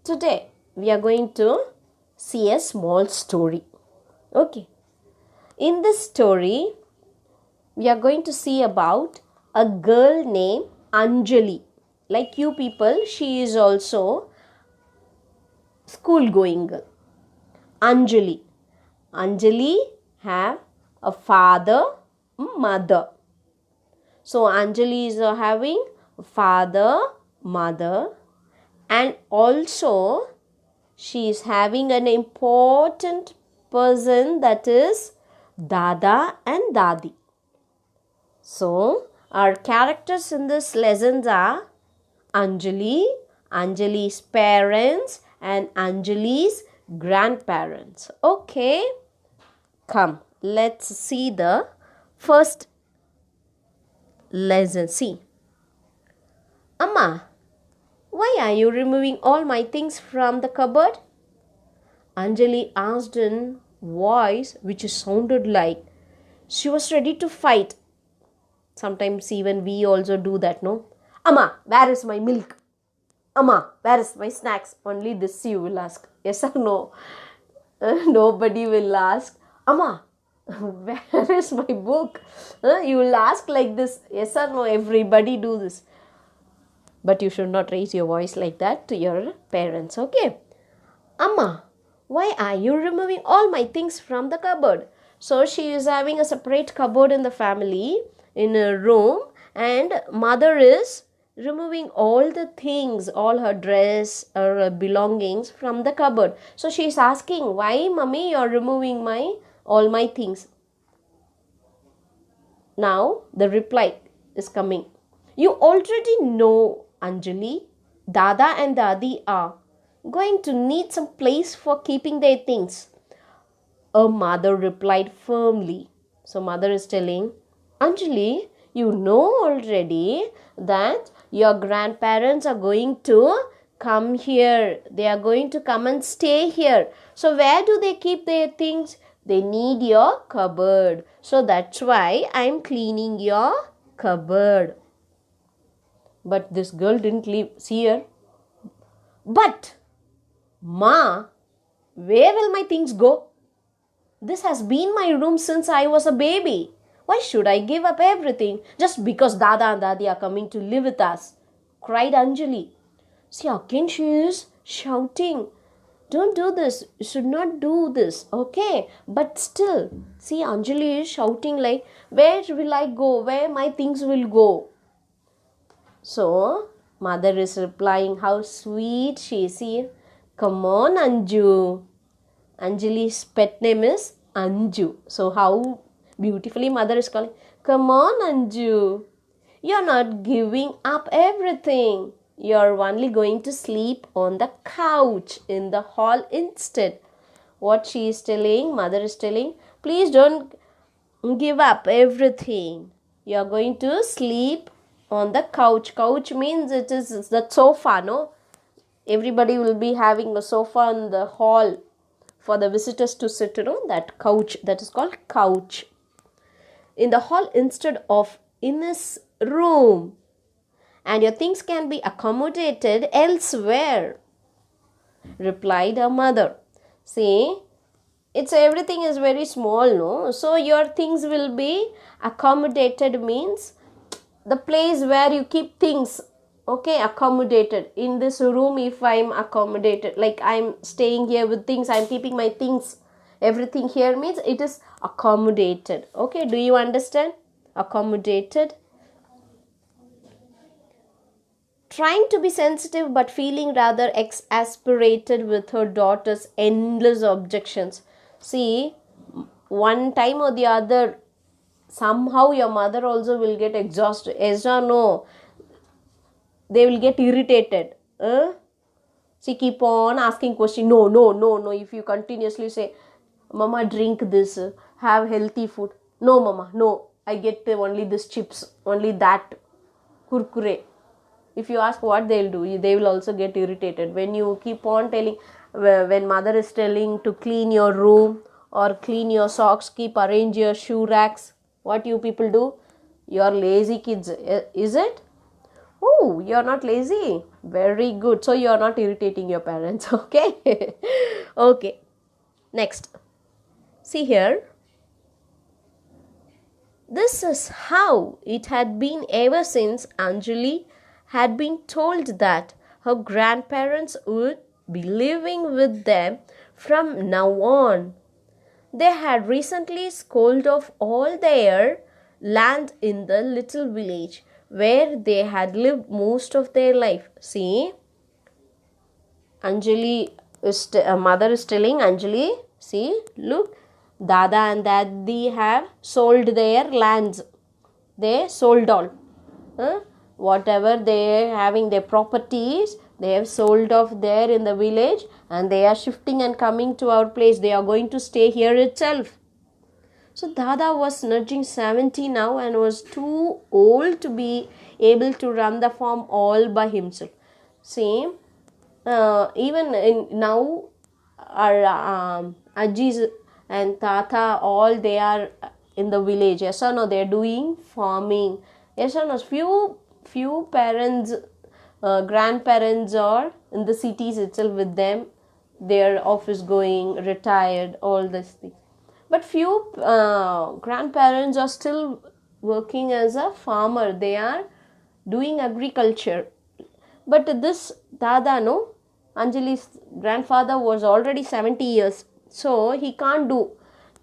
Today we are going to see a small story. Okay. In this story, we are going to see about a girl named Anjali. Like you people, she is also school going girl. Anjali. Anjali have a father, mother. So Anjali is having a father, mother, and also she is having an important person, that is Dada and Dadi. So our characters in this lessons are Anjali, Anjali's parents, and Anjali's grandparents. Okay, come, let's see the first lesson. See, Amma, why are you removing all my things from the cupboard? Anjali asked in voice which sounded like she was ready to fight. Sometimes even we also do that, no? Amma, where is my milk? Amma, where is my snacks? Only this you will ask. Yes or no? Nobody will ask, Amma, where is my book? You will ask like this. Yes or no? Everybody do this. But you should not raise your voice like that to your parents, okay? Amma, why are you removing all my things from the cupboard? So she is having a separate cupboard in the family, in a room, and mother is removing all the things, all her dress or belongings from the cupboard. So she is asking, why mummy you are removing all my things? Now the reply is coming. You already know, Anjali, Dada and Dadi are going to need some place for keeping their things. A mother replied firmly. So mother is telling, Anjali, you know already that your grandparents are going to come here. They are going to come and stay here. So where do they keep their things? They need your cupboard. So that's why I am cleaning your cupboard. But this girl didn't see her. But, Ma, where will my things go? This has been my room since I was a baby. Why should I give up everything just because Dada and Dadi are coming to live with us? Cried Anjali. See, again she is shouting. Don't do this. You should not do this. Okay. But still, see, Anjali is shouting like, where will I go? Where my things will go? So, mother is replying, how sweet she is. See, come on, Anju. Anjali's pet name is Anju. So, how beautifully mother is calling, come on, Anju. You're not giving up everything. You're only going to sleep on the couch in the hall instead. What she is telling, mother is telling, please don't give up everything. You're going to sleep on the couch. Couch means it is the sofa, no? Everybody will be having a sofa in the hall for the visitors to sit, that couch, that is called couch. In the hall instead of in this room. And your things can be accommodated elsewhere, replied her mother. See, everything is very small, no? So your things will be accommodated means the place where you keep things, okay, accommodated. In this room, if I'm accommodated, like I'm staying here with things, I'm keeping my things, everything here means it is accommodated. Okay, do you understand? Accommodated. Trying to be sensitive but feeling rather exasperated with her daughter's endless objections. See, one time or the other, somehow your mother also will get exhausted. Yes or no? They will get irritated. She keep on asking question. No. If you continuously say, Mama, drink this, have healthy food. No, Mama, no. I get only this chips, only that kurkure. If you ask what they'll do, they will also get irritated. When you keep on telling, when mother is telling to clean your room or clean your socks, keep arrange your shoe racks, what you people do? You are lazy kids, is it? Oh, you are not lazy. Very good. So you are not irritating your parents. Okay. Okay. Next. See here. This is how it had been ever since Anjali had been told that her grandparents would be living with them from now on. They had recently sold off all their land in the little village where they had lived most of their life. See, mother is telling Anjali, see, look, Dada and Dadi have sold their lands. They sold all. Whatever they having their properties, they have sold off there in the village and they are shifting and coming to our place. They are going to stay here itself. So Dada was nudging 70 now and was too old to be able to run the farm all by himself. See, even now our Ajis and Tata, all they are in the village. Yes or no? They are doing farming. Yes or no? Few parents, grandparents are in the cities itself with them. They are office going, retired, all these things. But few grandparents are still working as a farmer. They are doing agriculture. But this Dada, no, Anjali's grandfather was already 70 years. So he can't do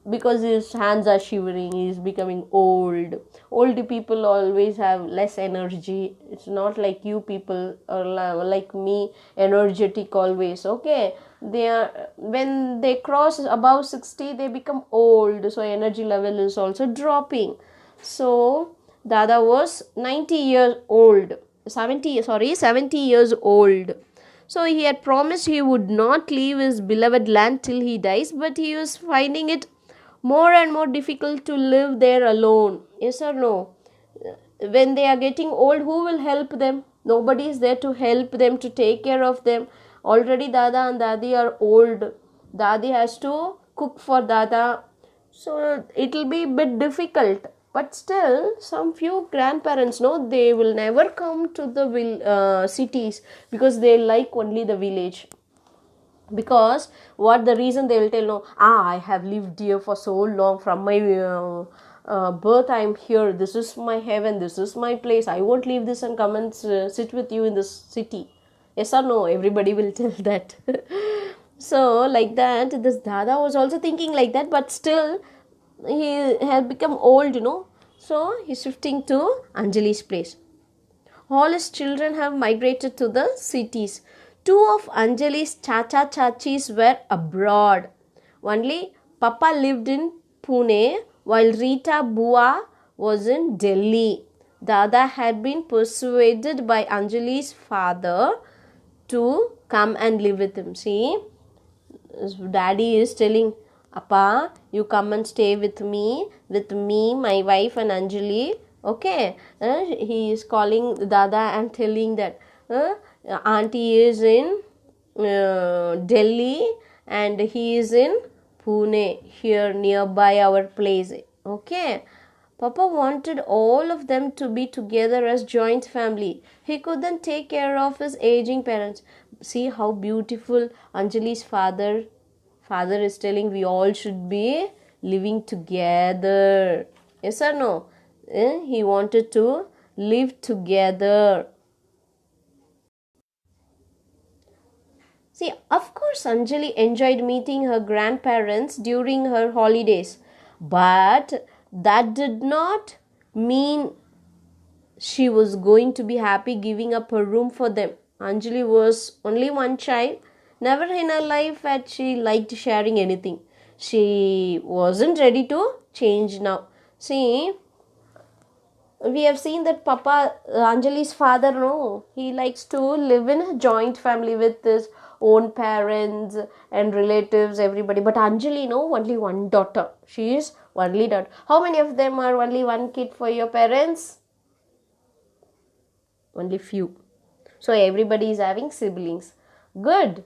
because his hands are shivering. He is becoming old. Old people always have less energy. It's not like you people or like me, energetic always. Okay, they are, when they cross above 60, they become old. So energy level is also dropping. So Dada was 90 years old. 70 years old. So he had promised he would not leave his beloved land till he dies, but he was finding it more and more difficult to live there alone. Yes or no? When they are getting old, who will help them? Nobody is there to help them, to take care of them. Already Dada and Dadi are old. Dadi has to cook for Dada. So it will be a bit difficult. But still, some few grandparents know they will never come to the cities because they like only the village. Because what the reason they will tell, no, I have lived here for so long, from my birth I am here, this is my heaven, this is my place, I won't leave this and come and sit with you in this city. Yes or no? Everybody will tell that. So like that, this Dada was also thinking like that, but still he had become old, so he's shifting to Anjali's place. All his children have migrated to the cities. Two of Anjali's chachis were abroad. Only Papa lived in Pune while Rita Bua was in Delhi. Dada had been persuaded by Anjali's father to come and live with him. See, Daddy is telling, Appa, you come and stay with me, my wife and Anjali. Okay, he is calling Dada and telling that auntie is in Delhi and he is in Pune, here nearby our place. Okay, Papa wanted all of them to be together as joint family. He couldn't take care of his aging parents. See how beautiful Anjali's father is telling, we all should be living together. Yes or no? He wanted to live together. See, of course, Anjali enjoyed meeting her grandparents during her holidays. But that did not mean she was going to be happy giving up her room for them. Anjali was only one child. Never in her life had she liked sharing anything. She wasn't ready to change now. See, we have seen that Papa, Anjali's father, no, he likes to live in a joint family with his own parents and relatives, everybody. But Anjali, no, only one daughter. She is only daughter. How many of them are only one kid for your parents? Only few. So everybody is having siblings. Good.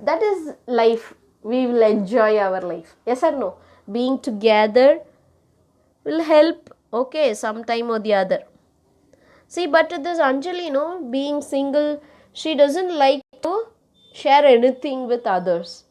That is life. We will enjoy our life. Yes or no? Being together will help, okay, sometime or the other. See, but this Anjali, being single, she doesn't like to share anything with others.